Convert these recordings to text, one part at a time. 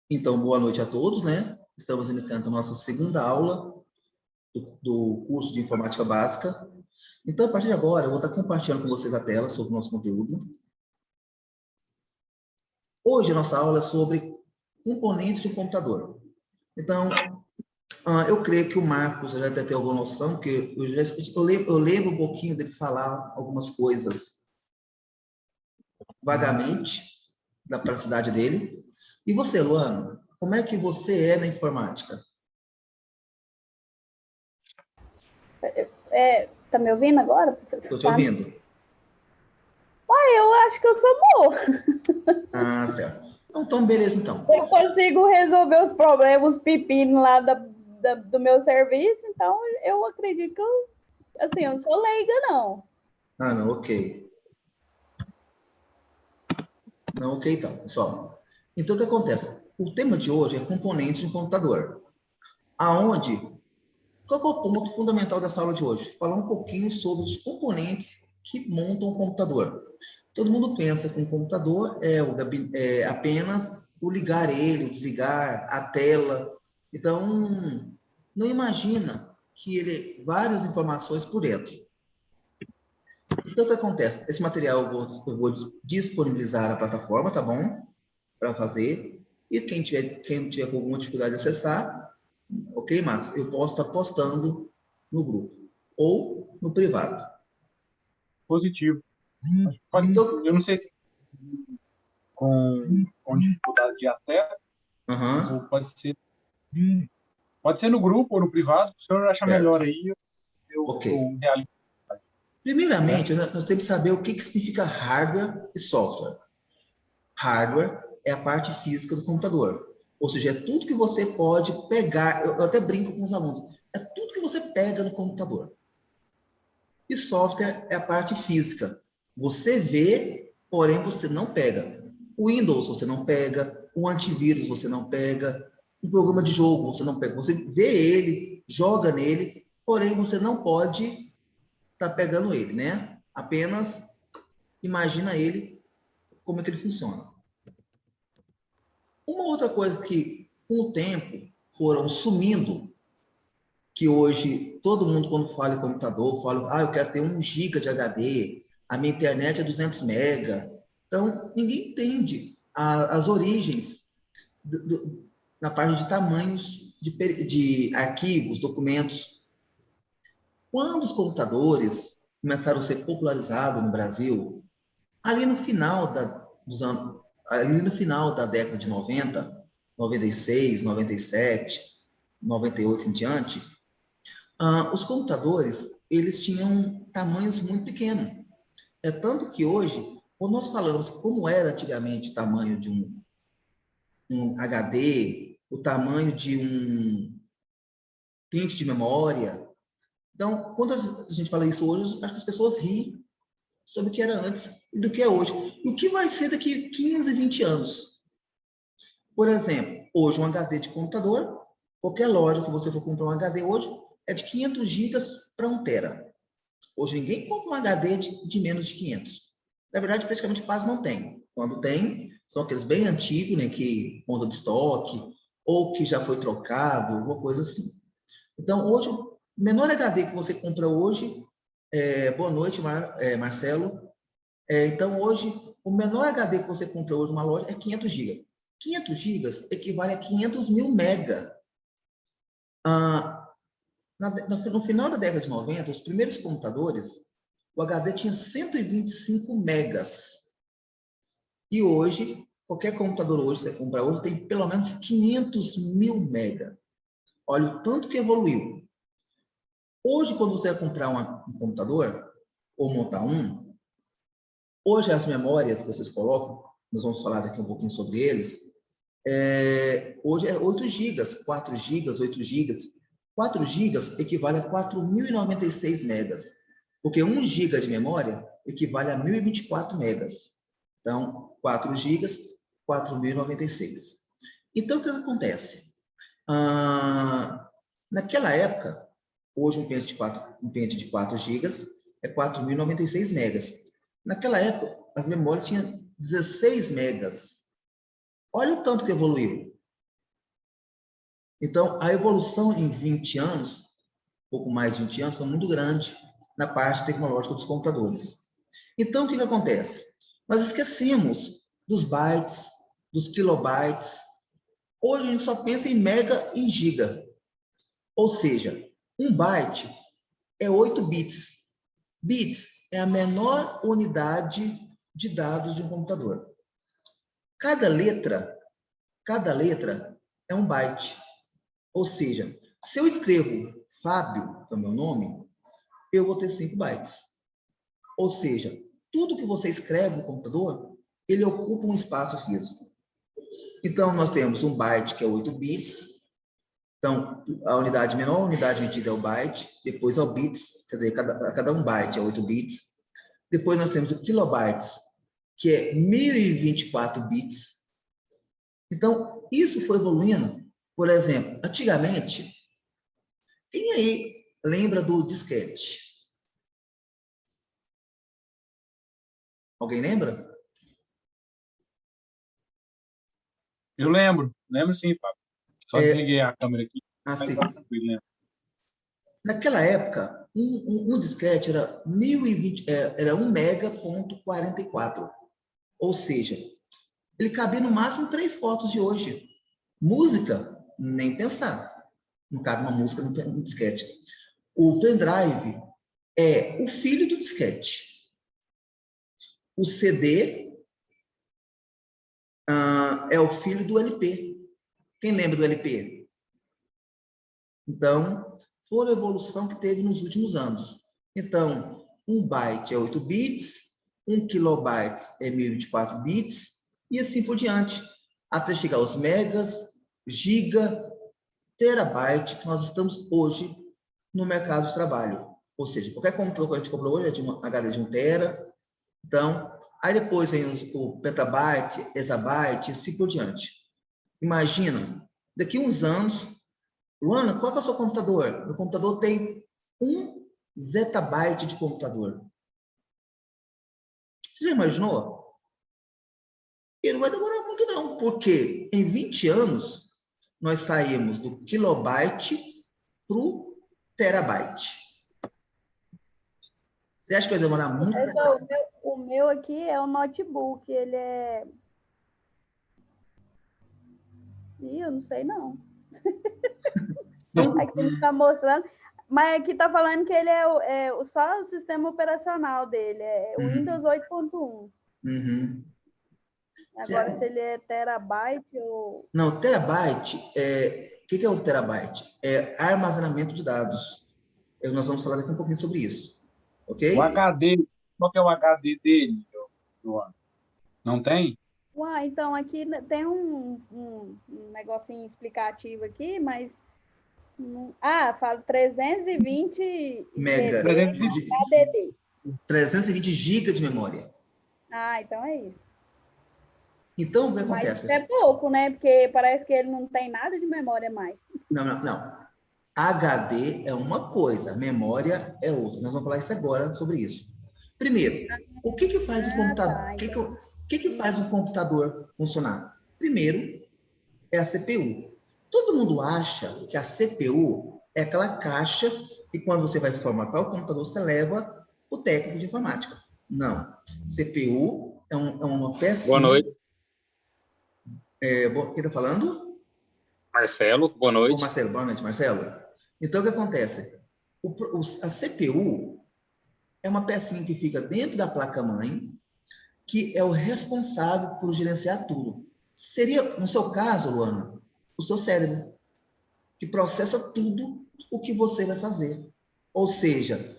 Então, boa noite a todos, né? Estamos iniciando a nossa segunda aula do curso de Informática Básica. Então, a partir de agora, eu vou estar compartilhando com vocês a tela sobre o nosso conteúdo. Hoje, a nossa aula é sobre componentes de um computador. Então, eu creio que o Marcos já deve ter alguma noção, porque eu lembro um pouquinho dele falar algumas coisas vagamente, da praticidade dele. E você, Luana, como é que você é na informática? Tá me ouvindo agora, professor? Estou te ouvindo. Eu acho que eu sou boa. Ah, certo. Então, beleza, então. Eu consigo resolver os problemas, pepino lá do meu serviço, então eu acredito que eu não sou leiga, não. Ah, não, ok. Não, ok, então, pessoal. Então, o que acontece? O tema de hoje é componentes de um computador. Aonde? Qual é o ponto fundamental dessa aula de hoje? Falar um pouquinho sobre os componentes que montam o computador. Todo mundo pensa que um computador é apenas o ligar ele, o desligar, a tela. Então, não imagina que ele várias informações por dentro. Então, o que acontece? Esse material eu vou disponibilizar na plataforma, tá bom? Para fazer. E quem tiver com alguma dificuldade de acessar, ok, Marcos? Eu posso estar postando no grupo ou no privado. Positivo. Então, Eu não sei se com dificuldade de acesso, ou pode ser no grupo ou no privado. Se o senhor achar melhor aí, eu realizo. Primeiramente, nós temos que saber o que significa hardware e software. Hardware é a parte física do computador. Ou seja, é tudo que você pode pegar. Eu até brinco com os alunos. É tudo que você pega no computador. E software é a parte física. Você vê, porém você não pega. O Windows você não pega, o antivírus você não pega, um programa de jogo você não pega. Você vê ele, joga nele, porém você não pode estar pegando ele, né? Apenas imagina ele, como é que ele funciona. Uma outra coisa que, com o tempo, foram sumindo, que hoje todo mundo, quando fala em computador, fala, eu quero ter 1 GB de HD, a minha internet é 200 mega. Então, ninguém entende as origens na parte de tamanhos de arquivos, documentos. Quando os computadores começaram a ser popularizados no Brasil, ali no final ali no final da década de 90, 96, 97, 98 em diante, os computadores, eles tinham tamanhos muito pequenos. É tanto que hoje, quando nós falamos como era antigamente o tamanho de um HD, o tamanho de um pente de memória. Então, quando a gente fala isso hoje, acho que as pessoas riem sobre o que era antes e do que é hoje. E o que vai ser daqui 15, 20 anos? Por exemplo, hoje um HD de computador, qualquer loja que você for comprar um HD hoje, é de 500 gigas para 1 tera. Hoje ninguém compra um HD de menos de 500. Na verdade, praticamente quase não tem. Quando tem, são aqueles bem antigos, né, que conta de estoque, ou que já foi trocado, alguma coisa assim. Então, hoje, o menor HD que você compra hoje, boa noite, Marcelo. Então, hoje, o menor HD que você compra hoje numa loja é 500 GB. 500 GB equivale a 500 mil mega. No final da década de 90, os primeiros computadores, o HD tinha 125 megas. E hoje, qualquer computador hoje, você compra hoje, tem pelo menos 500 mil mega. Olha o tanto que evoluiu. Hoje, quando você vai comprar um computador, ou montar hoje as memórias que vocês colocam, nós vamos falar daqui um pouquinho sobre eles, hoje é 8 gigas, 4 gigas, 8 gigas. 4 gigas equivale a 4.096 megas, porque 1 giga de memória equivale a 1.024 megas. Então, 4 gigas, 4.096. Então, o que acontece? Naquela época, hoje um pente de 4 gigas é 4.096 megas. Naquela época, as memórias tinham 16 megas. Olha o tanto que evoluiu. Então, a evolução em 20 anos, pouco mais de 20 anos, foi muito grande na parte tecnológica dos computadores. Então, o que acontece? Nós esquecemos dos bytes, dos kilobytes. Hoje a gente só pensa em mega e giga. Ou seja, um byte é 8 bits. Bits é a menor unidade de dados de um computador. Cada letra é um byte. Ou seja, se eu escrevo Fábio, que é o meu nome, eu vou ter 5 bytes. Ou seja, tudo que você escreve no computador, ele ocupa um espaço físico. Então, nós temos um byte, que é 8 bits. Então, a unidade menor unidade medida é o byte, depois é o bits, quer dizer, cada um byte é 8 bits. Depois nós temos o kilobytes, que é 1024 bits. Então, isso foi evoluindo. Por exemplo, antigamente, quem aí lembra do disquete? Alguém lembra? Eu lembro sim, Fábio. Só desliguei a câmera aqui. Assim, naquela época, um disquete era 1020, era 1 mega.44. Ou seja, ele cabia no máximo 3 fotos de hoje. Música, nem pensar. Não cabe uma música no disquete. O pendrive é o filho do disquete. O CD é o filho do LP. Quem lembra do LP? Então, foi a evolução que teve nos últimos anos. Então, 1 byte é 8 bits, 1 kilobyte é 1024 bits, e assim por diante, até chegar aos megas, giga, terabyte, que nós estamos hoje no mercado de trabalho. Ou seja, qualquer computador que a gente comprou hoje é de uma HD de 1 tera. Então, aí depois vem o petabyte, exabyte, e assim por diante. Imagina, daqui a uns anos, Luana, qual é o seu computador? Meu computador tem 1 zettabyte de computador. Você já imaginou? E não vai demorar muito não, porque em 20 anos nós saímos do kilobyte para o terabyte. Você acha que vai demorar muito? O meu aqui é um notebook, ele é... Ih, eu não sei não. Aqui não está mostrando. Mas aqui está falando que ele é só o sistema operacional dele, é o Windows 8.1. Uhum. Agora, se ele é terabyte ou... Não, terabyte, o que é um terabyte? É armazenamento de dados. Nós vamos falar daqui um pouquinho sobre isso. Ok? O HD, qual que é o HD dele, João? Não tem? Uai, então aqui tem um negocinho explicativo aqui, mas... fala 320 Mega. HDD. 320 GB de memória. Então é isso. Então, o que acontece, Mas é pouco, né? Porque parece que ele não tem nada de memória mais. Não. HD é uma coisa, memória é outra. Nós vamos falar isso agora sobre isso. Primeiro, o que faz o computador? O que faz o computador funcionar? Primeiro, é a CPU. Todo mundo acha que a CPU é aquela caixa que quando você vai formatar o computador, você leva o técnico de informática. Não. CPU é uma pecinha... Boa noite. Quem está falando? Marcelo, boa noite. Marcelo, boa noite, Marcelo. Então, o que acontece? A CPU é uma pecinha que fica dentro da placa-mãe, que é o responsável por gerenciar tudo. Seria, no seu caso, Luana, o seu cérebro, que processa tudo o que você vai fazer. Ou seja,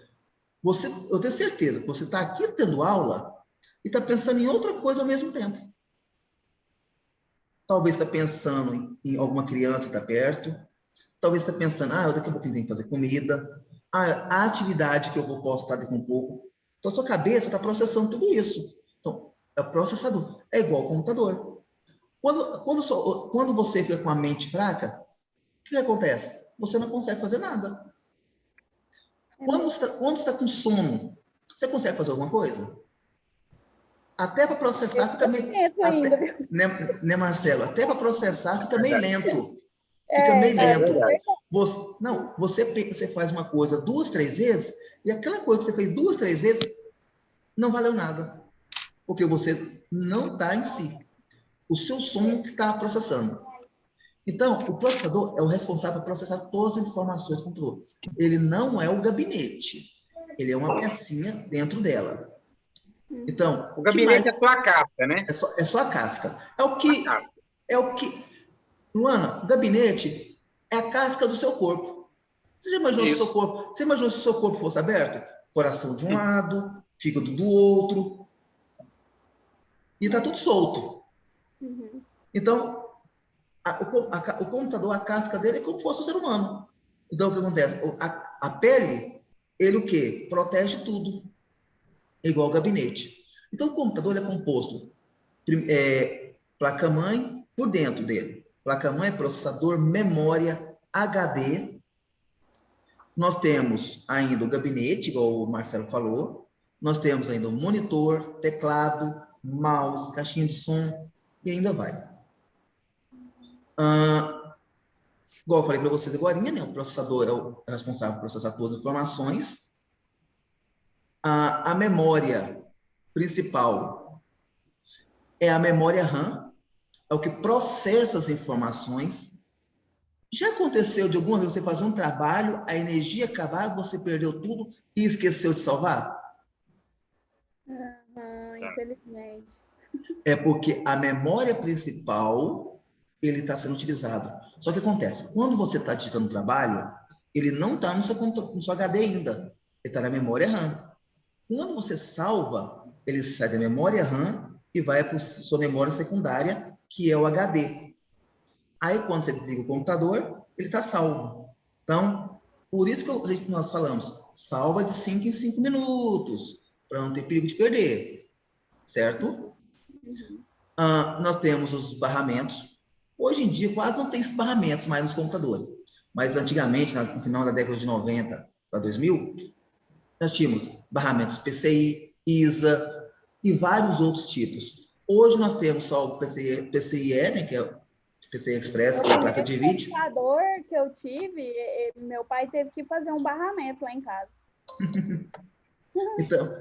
eu tenho certeza que você está aqui tendo aula e está pensando em outra coisa ao mesmo tempo. Talvez está pensando em alguma criança que está perto, talvez está pensando, daqui a pouquinho tem que fazer comida, a atividade que eu vou postar daqui a um pouco. Então, a sua cabeça está processando tudo isso. Então, é processador. É igual ao computador. Quando você fica com a mente fraca, o que acontece? Você não consegue fazer nada. Quando você está com sono, você consegue fazer alguma coisa? Até para processar fica meio... Né, Marcelo? Até para processar fica meio lento. fica meio lento. verdade. Você faz uma coisa 2, 3 vezes, e aquela coisa que você fez 2, 3 vezes não valeu nada, porque você não está em si. O seu som que está processando. Então, o processador é o responsável por processar todas as informações do computador. Ele não é o gabinete. Ele é uma pecinha dentro dela. Então, O gabinete é só a casca, né? É só a casca. A casca. Luana, o gabinete é a casca do seu corpo. Você já imaginou se o seu corpo? Você imaginou se o seu corpo fosse aberto? Coração de um lado, fígado do outro. E tá tudo solto. Então, o computador, a casca dele é como se fosse um ser humano. Então, o que acontece? A pele, ele o quê? Protege tudo. É igual ao gabinete. Então, o computador é composto placa-mãe por dentro dele. Placa-mãe, processador, memória, HD. Nós temos ainda o gabinete, igual o Marcelo falou. Nós temos ainda o monitor, teclado, mouse, caixinha de som e ainda vai. Igual eu falei para vocês agora, né? O processador é o responsável por processar todas as informações. A memória principal é a memória RAM, é o que processa as informações. Já aconteceu de alguma vez você fazer um trabalho, a energia acabar, você perdeu tudo e esqueceu de salvar? Infelizmente. É porque a memória principal, ele está sendo utilizado. Só que acontece, quando você está digitando um trabalho, ele não está no seu HD ainda, ele está na memória RAM. Quando você salva, ele sai da memória RAM e vai para a sua memória secundária, que é o HD. Aí, quando você desliga o computador, ele está salvo. Então, por isso que nós falamos, salva de 5 em 5 minutos, para não ter perigo de perder, certo? Nós temos os barramentos. Hoje em dia, quase não tem esses barramentos mais nos computadores. Mas, antigamente, no final da década de 90 para 2000, nós tínhamos barramentos PCI, ISA e vários outros tipos. Hoje nós temos só o PCIe, né, que é o PCI Express, que é a placa de vídeo. O computador que eu tive, meu pai teve que fazer um barramento lá em casa.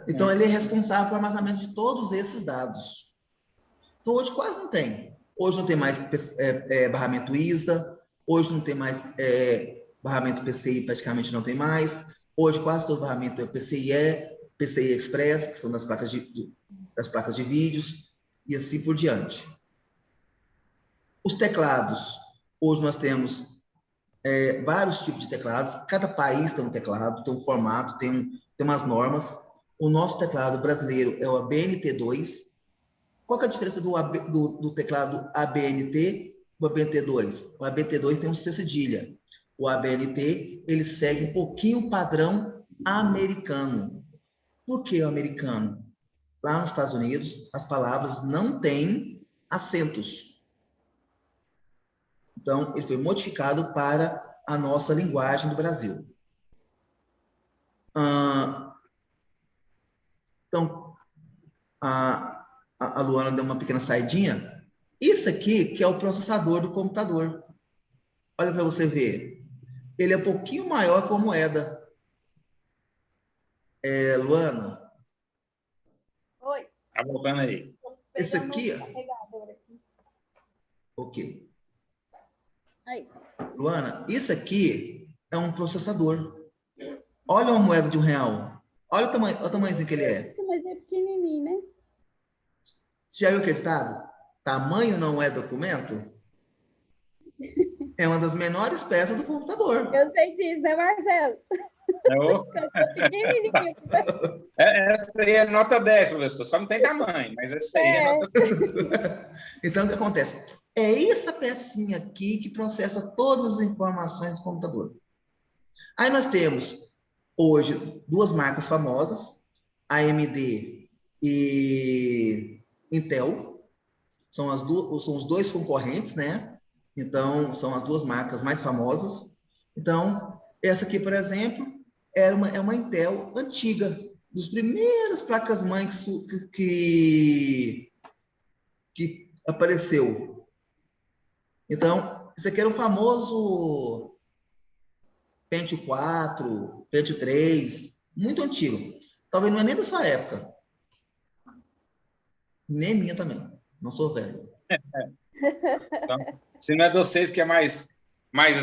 Então ele é responsável pelo armazenamento de todos esses dados. Então hoje quase não tem. Hoje não tem mais barramento ISA, hoje não tem mais barramento PCI, praticamente não tem mais. Hoje quase todo barramento é PCIe, PCI Express, que são das placas de vídeos, e assim por diante. Os teclados. Hoje nós temos vários tipos de teclados. Cada país tem um teclado, tem um formato, tem umas normas. O nosso teclado brasileiro é o ABNT2. Qual que é a diferença do teclado ABNT para o ABNT2? O ABNT2 tem um C cedilha. O ABNT, ele segue um pouquinho o padrão americano. Por que o americano? Lá nos Estados Unidos, as palavras não têm acentos. Então, ele foi modificado para a nossa linguagem do Brasil. Então, a Luana deu uma pequena saidinha. Isso aqui que é o processador do computador. Olha para você ver. Ele é um pouquinho maior que uma moeda. Luana? Oi. Tá voltando aí. Esse aqui... Ok. Aí. Luana, isso aqui é um processador. Olha uma moeda de R$1. Olha o tamanhozinho que ele é. Mas é pequenininho, né? Você já viu aquele ditado? Tamanho não é documento? É uma das menores peças do computador. Eu sei disso, né, Marcelo? Essa aí é nota 10, professor. Só não tem tamanho, mas essa aí é nota 10. Então, o que acontece? É essa pecinha aqui que processa todas as informações do computador. Aí nós temos, hoje, duas marcas famosas, AMD e Intel. São os dois concorrentes, né? Então, são as duas marcas mais famosas. Então, essa aqui, por exemplo, é uma Intel antiga, dos primeiras placas-mães que apareceu. Então, Esse aqui era o famoso Pentium 4, Pentium 3, muito antigo. Talvez não é nem da sua época. Nem minha também. Não sou velho. Então, se não é de vocês que é mais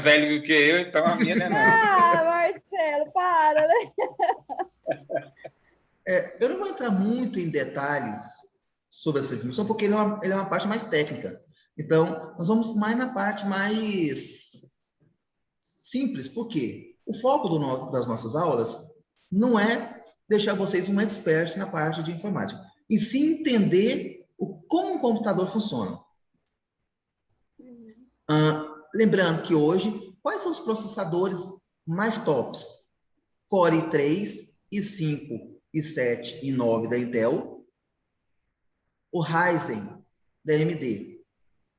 velho do que eu, então a minha não é não. Ah, Marcelo, para, né? Eu não vou entrar muito em detalhes sobre essa informação, porque ele é uma parte mais técnica. Então, nós vamos mais na parte mais simples. Por quê? O foco das nossas aulas não é deixar vocês um expert na parte de informática, e sim entender como um computador funciona. Lembrando que hoje, quais são os processadores mais tops? Core i3, i5, i7 e i9 da Intel, o Ryzen da AMD.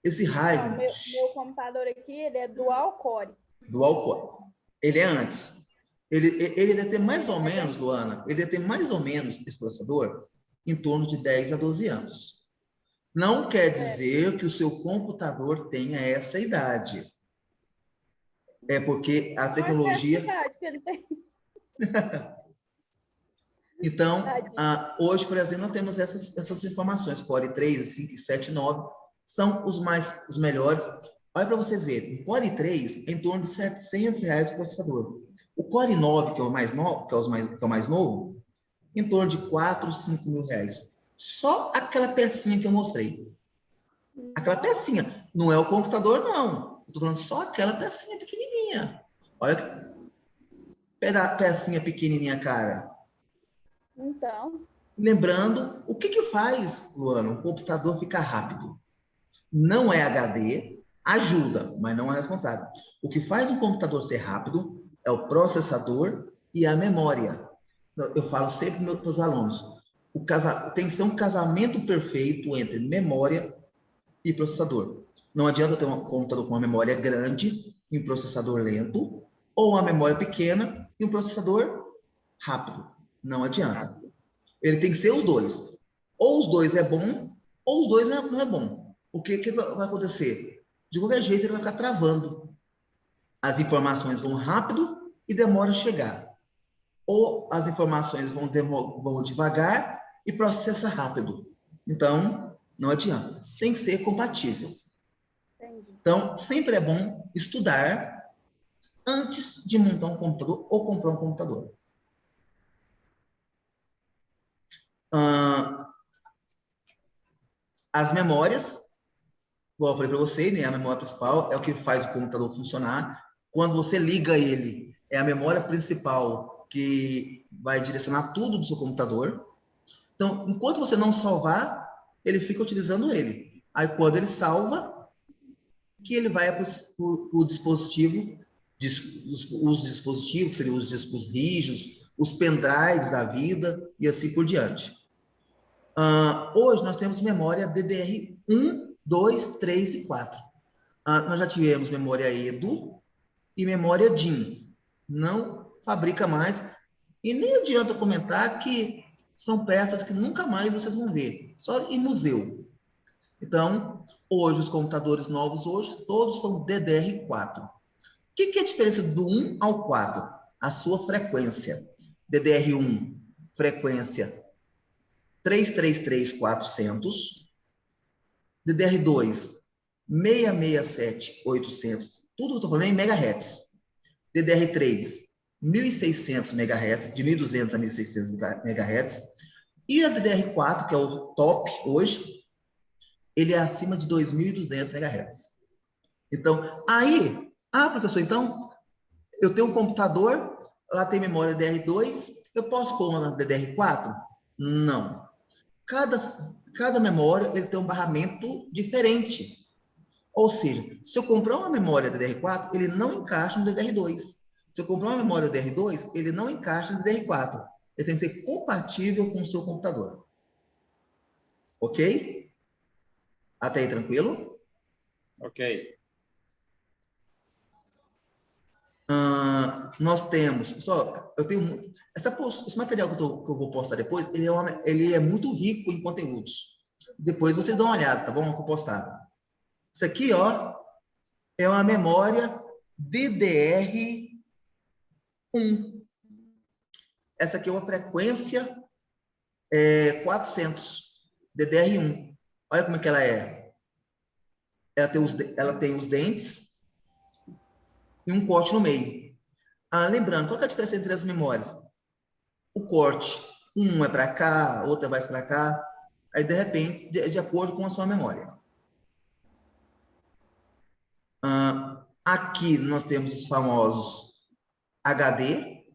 Esse Ryzen... Meu computador aqui, ele é dual core. Dual core. Ele é antes. Ele deve ter mais ou menos, Luana, ele deve ter mais ou menos, esse processador, em torno de 10 a 12 anos. Não quer dizer que o seu computador tenha essa idade. É porque a tecnologia... Então, hoje, por exemplo, nós temos essas informações. Core 3, 5, 7, 9 são os melhores. Olha para vocês verem. O Core 3 é em torno de R$700 o processador. O Core 9, que é o mais novo, que é o mais novo, em torno de 4, 5 mil reais. Só aquela pecinha que eu mostrei. Aquela pecinha. Não é o computador, não. Estou falando só aquela pecinha pequenininha. Olha que pecinha pequenininha, cara. Então. Lembrando, o que faz, Luana, um computador ficar rápido? Não é HD, ajuda, mas não é responsável. O que faz um computador ser rápido é o processador e a memória. Eu falo sempre para os alunos, tem que ser um casamento perfeito entre memória e processador. Não adianta ter um computador com uma memória grande e um processador lento, ou uma memória pequena e um processador rápido. Não adianta. Ele tem que ser os dois. Ou os dois é bom, ou os dois não é bom. O que vai acontecer? De qualquer jeito, ele vai ficar travando. As informações vão rápido e demora a chegar. Ou as informações vão devagar e processa rápido. Então, não adianta. Tem que ser compatível. Então, sempre é bom estudar antes de montar um computador ou comprar um computador. As memórias, igual eu falei para vocês, né, a memória principal é o que faz o computador funcionar. Quando você liga ele, é a memória principal que vai direcionar tudo do seu computador. Então, enquanto você não salvar, ele fica utilizando ele. Aí, quando ele salva, que ele vai para o dispositivo, os dispositivos, que seriam os discos rígidos, os pendrives da vida e assim por diante. Hoje nós temos memória DDR1, 2, 3 e 4. Nós já tivemos memória EDU e memória DIMM. Não fabrica mais. E nem adianta comentar que são peças que nunca mais vocês vão ver, só em museu. Então, hoje, os computadores novos, hoje, todos são DDR4. O que é a diferença do 1 ao 4? A sua frequência. DDR1, frequência 333.400. DDR2, 667.800. Tudo que eu estou falando é em megahertz. DDR3, 1.600 MHz, de 1.200 a 1.600 MHz. E a DDR4, que é o top hoje, ele é acima de 2.200 MHz. Então, aí, professor, então, eu tenho um computador, lá tem memória DDR2, eu posso pôr uma DDR4? Não. Cada memória ele tem um barramento diferente. Ou seja, se eu comprar uma memória DDR4, ele não encaixa no DDR2. Se eu comprar uma memória DDR2, ele não encaixa no DDR4. Ele tem que ser compatível com o seu computador. Ok? Até aí, tranquilo? Ok. Nós temos... Pessoal, eu tenho... Esse material que eu vou postar depois, ele é muito rico em conteúdos. Depois vocês dão uma olhada, tá bom? Que eu postar. Isso aqui, ó, é uma memória DDR1. Essa aqui é uma frequência 400, DDR1. Olha como é que ela é. Ela tem os dentes e um corte no meio. Lembrando, qual que é a diferença entre as memórias? O corte, um é para cá, outro vai para cá, aí de repente, de acordo com a sua memória. Aqui nós temos os famosos HD,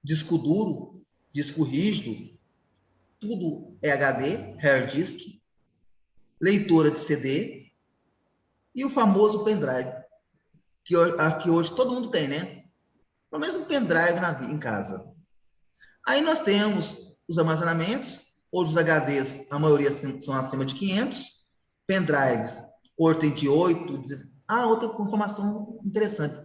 disco duro, disco rígido, tudo é HD, hard disk, leitora de CD e o famoso pendrive, que hoje todo mundo tem, né? Pelo menos um pendrive em casa. Aí nós temos os armazenamentos, hoje os HDs, a maioria são acima de 500, pendrives, hoje tem de 8, 16. Outra informação interessante.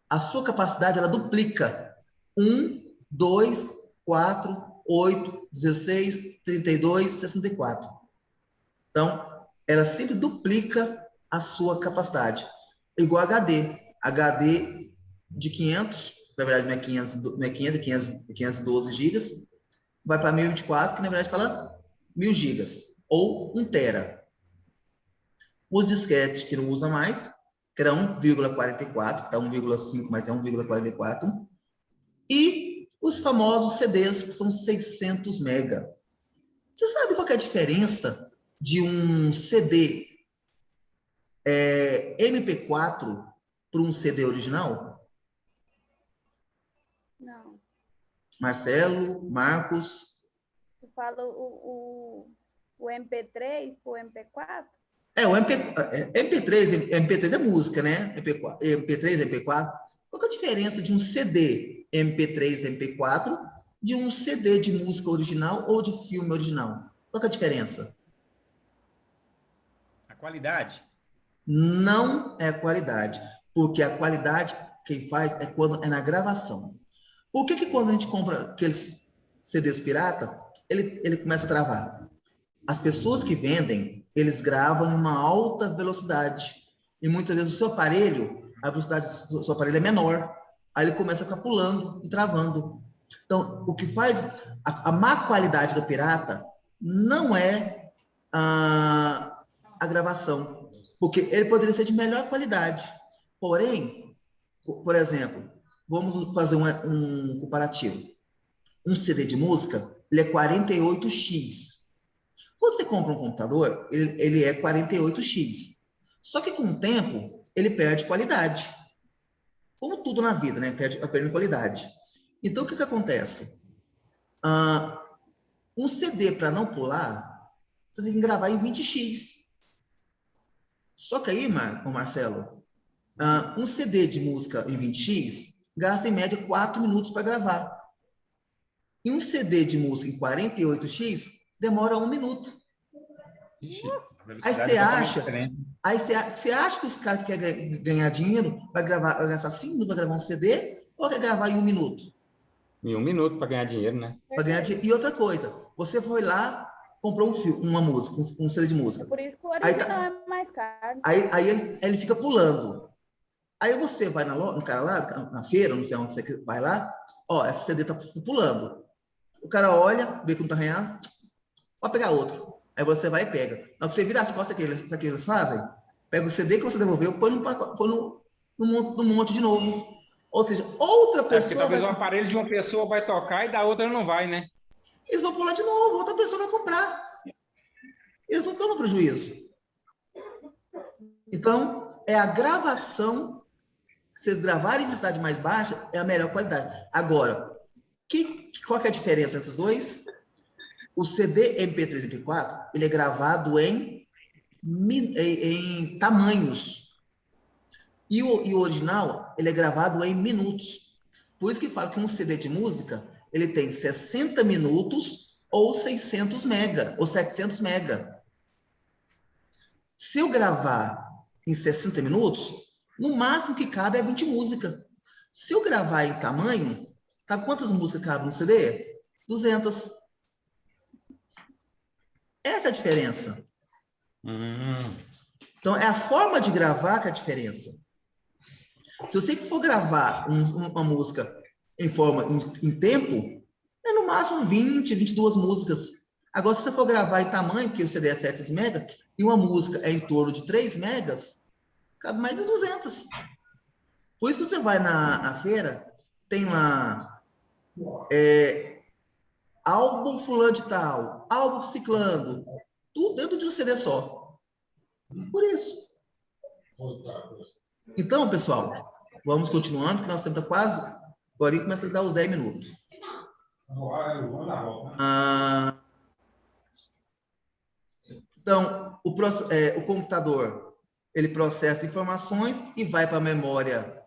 A sua capacidade, ela duplica. 1, 2, 4, 8, 16, 32, 64. Então, ela sempre duplica a sua capacidade. Igual HD. HD de 500, na verdade não é 512 gigas, vai para 1024, que na verdade fala 1000 gigas, ou 1 tera. Os disquetes que não usa mais, que era 1,44, que está 1,5, mas é 1,44. E os famosos CDs, que são 600 mega. Você sabe qual que é a diferença de um CD MP4 para um CD original? Não. Marcelo, Marcos? Você fala o MP3 para o MP4? O MP3 é música, né? MP3, MP4. Qual que é a diferença de um CD MP3, MP4 de um CD de música original ou de filme original? Qual que é a diferença? A qualidade. Não é a qualidade, porque a qualidade quem faz é quando é na gravação. Por que quando a gente compra aqueles CDs pirata, ele começa a travar? As pessoas que vendem, eles gravam em uma alta velocidade. E muitas vezes o seu aparelho, a velocidade do seu aparelho é menor. Aí ele começa a ficar pulando e travando. Então, o que faz a má qualidade do pirata não é a gravação, porque ele poderia ser de melhor qualidade. Porém, por exemplo, vamos fazer um comparativo. Um CD de música, ele é 48x. Quando você compra um computador, ele é 48x. Só que com o tempo, ele perde qualidade. Como tudo na vida, né? Perde qualidade. Então, o que acontece? Um CD, para não pular, você tem que gravar em 20x. Só que aí, Marcelo, um CD de música em 20x gasta em média 4 minutos para gravar. E um CD de música em 48x demora 1 minuto. Ixi, Aí você acha que os caras que querem ganhar dinheiro vai gastar 5 minutos para gravar um CD ou quer gravar em 1 minuto? Em 1 minuto para ganhar dinheiro, né? E outra coisa, você foi lá, comprou uma música, um CD de música. Por isso que o original é mais caro. Aí ele fica pulando. Aí você vai no cara lá, na feira, não sei onde você vai lá, esse CD tá pulando. O cara olha, vê que não tá ganhando, pode pegar outro. Aí você vai e pega. Na hora que você vira as costas, sabe o que eles fazem? Pega o CD que você devolveu, põe no monte de novo. Ou seja, outra pessoa... Porque talvez o aparelho de uma pessoa vai tocar e da outra não vai, né? Eles vão pular de novo, outra pessoa vai comprar. Eles não tomam prejuízo. Então, é a gravação, se vocês gravarem em velocidade mais baixa, é a melhor qualidade. Agora, qual que é a diferença entre os dois? O CD MP3 e MP4, ele é gravado em tamanhos. E o original, ele é gravado em minutos. Por isso que fala que um CD de música, ele tem 60 minutos ou 600 mega, ou 700 mega. Se eu gravar em 60 minutos, no máximo que cabe é 20 músicas. Se eu gravar em tamanho, sabe quantas músicas cabem no CD? 200. Essa é a diferença. Então, é a forma de gravar que é a diferença. Se você for gravar uma música em tempo, é no máximo 20, 22 músicas. Agora, se você for gravar em tamanho, porque o CD é 7 megas, e uma música é em torno de 3 megas, cabe mais de 200. Por isso que você vai na feira, tem lá álbum fulano de tal, álbum ciclando, tudo dentro de um CD só. Por isso. Então, pessoal, vamos continuando, que nós temos quase... Agora começa a dar os 10 minutos. Então, o computador, ele processa informações e vai para a memória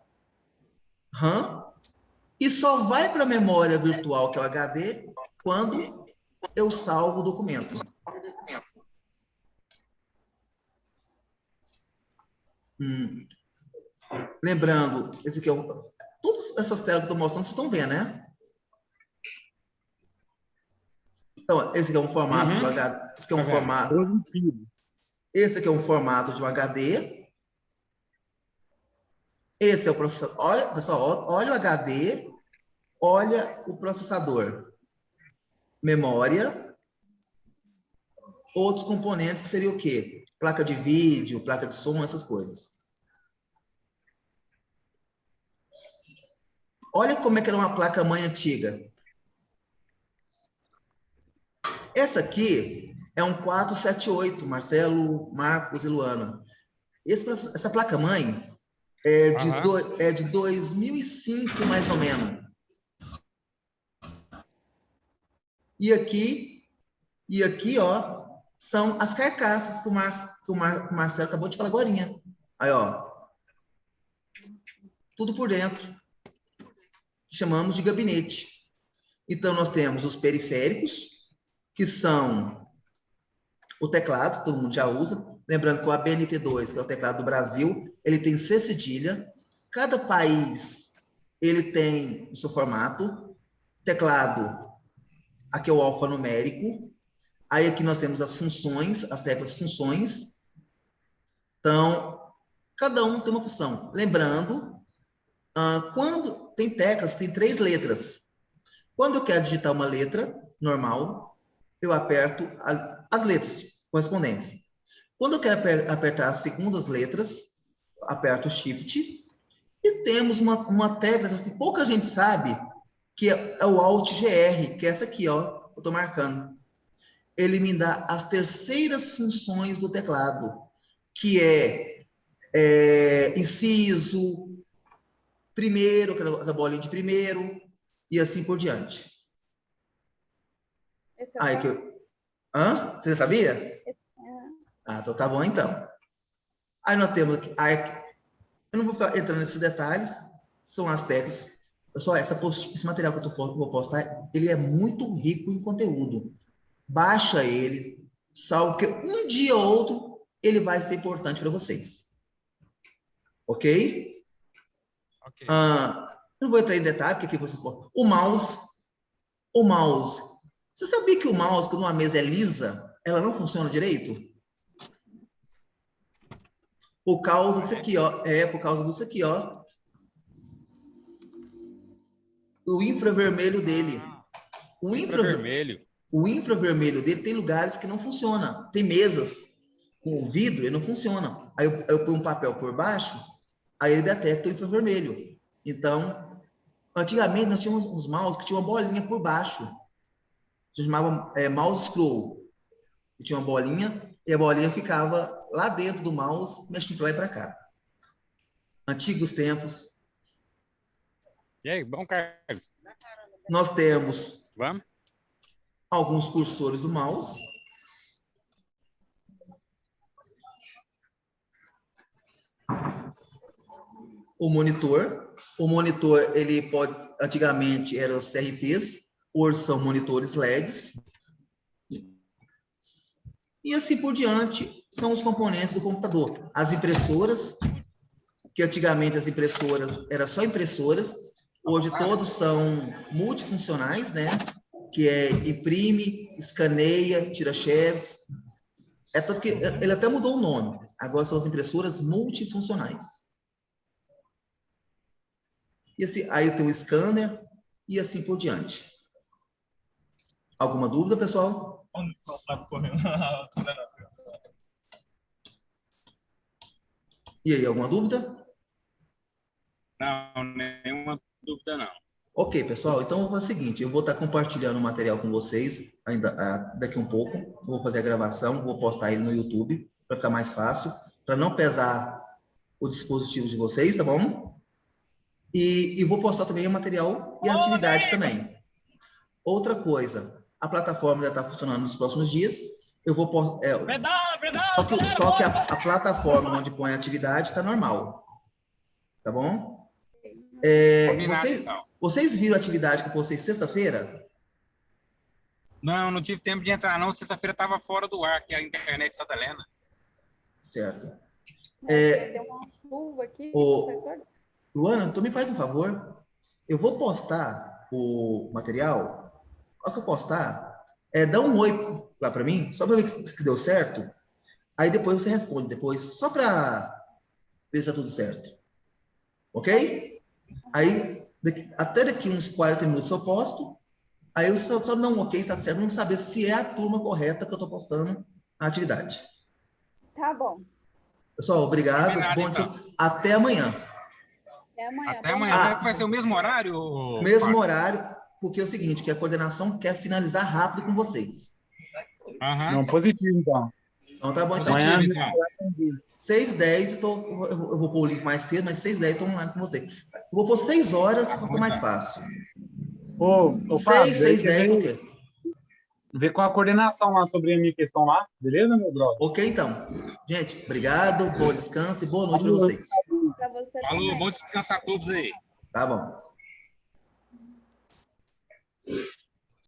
RAM, e só vai para a memória virtual, que é o HD, quando eu salvo o documento. Lembrando, esse aqui todas essas telas que eu estou mostrando, vocês estão vendo, né? Então, esse aqui é um formato de HD. Esse aqui é um formato. Esse aqui é um formato de um HD. Esse é o processador. Olha, pessoal, olha o HD, olha o processador. Memória. Outros componentes que seria o quê? Placa de vídeo, placa de som, essas coisas. Olha como é que era uma placa-mãe antiga. Essa aqui é um 478, Marcelo, Marcos e Luana. Essa placa-mãe é de 2005, mais ou menos. E aqui, ó, são as carcaças que o Marcelo acabou de falar agorinha. Aí, ó. Tudo por dentro. Chamamos de gabinete. Então, nós temos os periféricos, que são o teclado, que todo mundo já usa. Lembrando que o ABNT2, que é o teclado do Brasil, ele tem C cedilha. Cada país, ele tem o seu formato. Teclado, aqui é o alfanumérico. Aí aqui nós temos as funções, as teclas funções. Então, cada um tem uma função. Lembrando, quando tem teclas, tem 3 letras. Quando eu quero digitar uma letra normal, eu aperto as letras correspondentes. Quando eu quero apertar as segundas letras, aperto o Shift. E temos uma tecla que pouca gente sabe, que é o Alt-GR, que é essa aqui, ó, que eu estou marcando. Ele me dá as terceiras funções do teclado, que é inciso, primeiro, aquela bolinha de primeiro, e assim por diante. Você sabia? Então tá bom, então. Aí nós temos aqui, eu não vou ficar entrando nesses detalhes, são as teclas. Pessoal, esse material que eu vou postar, ele é muito rico em conteúdo. Baixa ele, salvo que um dia ou outro ele vai ser importante para vocês. Ok? Ok. Não vou entrar em detalhe, porque aqui você pode. O mouse. Você sabia que o mouse, quando uma mesa é lisa, ela não funciona direito? Por causa disso aqui, ó. Por causa disso aqui, ó. O infravermelho dele. O infravermelho. O infravermelho dele tem lugares que não funciona. Tem mesas com vidro e não funciona. Aí eu ponho um papel por baixo, aí ele detecta o infravermelho. Então, antigamente nós tínhamos uns mouse que tinham uma bolinha por baixo. Se chamava mouse scroll. E tinha uma bolinha, e a bolinha ficava lá dentro do mouse, mexendo para lá e para cá. Antigos tempos. E aí, bom, Carlos? Nós temos Vamos? Alguns cursores do mouse. O monitor, ele pode, antigamente eram os CRTs, hoje são monitores LEDs. E assim por diante, são os componentes do computador. As impressoras, que antigamente as impressoras eram só impressoras, hoje todos são multifuncionais, né? Que imprime, escaneia, tira xerox. Tanto que ele até mudou o nome. Agora são as impressoras multifuncionais. E assim, aí tem o scanner e assim por diante. Alguma dúvida, pessoal? E aí, alguma dúvida? Não, nenhuma dúvida, não. Ok, pessoal. Então, eu vou fazer o seguinte. Eu vou estar compartilhando o material com vocês ainda daqui um pouco. Eu vou fazer a gravação, vou postar ele no YouTube para ficar mais fácil, para não pesar o dispositivo de vocês, tá bom? E vou postar também o material e a atividade também. Outra coisa, a plataforma já está funcionando nos próximos dias. Eu vou só que a plataforma onde põe a atividade está normal. Tá bom? Vocês viram a atividade que eu postei sexta-feira? Não tive tempo de entrar, não. Sexta-feira estava fora do ar, que a internet Santa Helena. Certo. Deu uma chuva aqui, professor. Luana, tu me faz um favor? Eu vou postar o material. Ao que eu postar, dá um oi lá para mim, só para ver que deu certo. Aí depois você responde depois, só para ver se está tudo certo. Ok? Aí, até daqui uns 40 minutos eu posto. Aí eu só dá um ok, está certo, vamos saber se é a turma correta que eu estou postando a atividade. Tá bom. Pessoal, obrigado. Bom dia. Até amanhã. Até amanhã. Vai ser o mesmo horário? Mesmo horário, porque é o seguinte, que a coordenação quer finalizar rápido com vocês. Não, positivo, então. Então tá bom. Então, Amanhã, 6h10, eu vou pôr o link mais cedo, mas 6h10 eu estou online com você. Eu vou pôr 6 horas, para ficar mais fácil. 6h10, o quê? Ver com a coordenação lá sobre a minha questão lá, beleza, meu brother? Ok, então. Gente, obrigado, bom descanso e boa noite para vocês. Pra você Falou, também. bom descanso a todos aí. Tá bom.